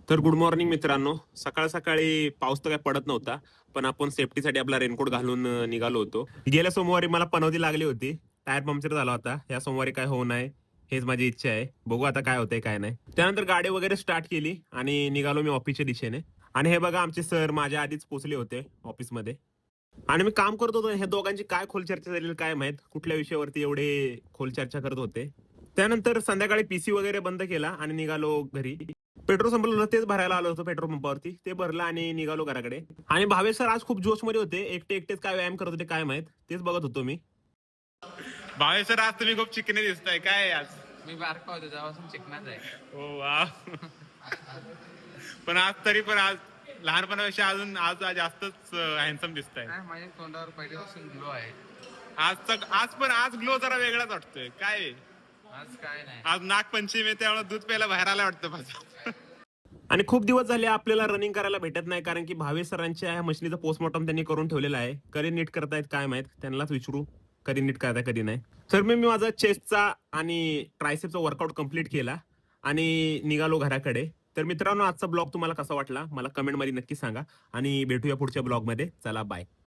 तर good morning मित्रांनो. सकाळ सकाळी पाऊस तर काय पडत नव्हता, पण आपण सेफ्टीसाठी आपला रेनकोट घालून निघालो होतो. गेल्या सोमवारी मला पनौती लागली होती. टायर पंक्चर झाला होता. या सोमवारी काय होऊ नये हेच माझी इच्छा आहे. बघू आता काय होतंय काय नाही. त्यानंतर गाडी वगैरे स्टार्ट केली आणि निघालो मी ऑफिसच्या दिशेने. आणि हे बघा आमचे सर माझ्या आधीच पोहोचले होते ऑफिसमध्ये. आणि मी काम करत होतो. ह्या दोघांची काय खोल चर्चा झालेली काय माहित, कुठल्या विषयावरती एवढे खोल चर्चा करत होते. त्यानंतर संध्याकाळी पीसी वगैरे बंद केला आणि निघालो घरी. पेट्रोल संपलं होतं, तेच भरायला आलो होतो पेट्रोल पंपावरती. ते भरलं आणि निघालो घराकडे. आणि भावेश सर आज खूप जोशमध्ये होते. एकटे एकटेच काय व्यायाम करत होते काय माहित, तेच बघत होतो मी. भावेश सर आज तुम्ही खूप चिकने दिसताय, काय आज? मी बारका होतो तेव्हापासून चिकनाच आहे. हो वा. पण आज तरी पण आज लहानपणापेक्षा अजून आज जास्तच हँडसम दिसताय. काय माझ्या तोंडावर पहिल्यापासून ग्लो आहे. आज ग्लो जरा वेगळाच वाटतोय काय. आज काय नाही. आज नागपंचमी आहे त्यामुळे दूध प्यायला बाहेर आला वाटतं माझं. आणि खूप दिवस झाले आपल्याला रनिंग करायला भेटत नाही, कारण की भावेश सरांच्या ह्या मशीनीचं पोस्टमॉर्टम त्यांनी करून ठेवलेलं आहे. कधी नीट करतायत काय माहित, त्यांनाच विचारू कधी नीट करताय कधी नाही. तर मी माझा चेस्टचा आणि ट्रायसेपचा वर्कआउट कम्प्लीट केला आणि निघालो घराकडे. तर मित्रांनो, आजचा ब्लॉग तुम्हाला कसा वाटला मला कमेंटमध्ये नक्की सांगा आणि भेटूया पुढच्या ब्लॉगमध्ये. चला बाय.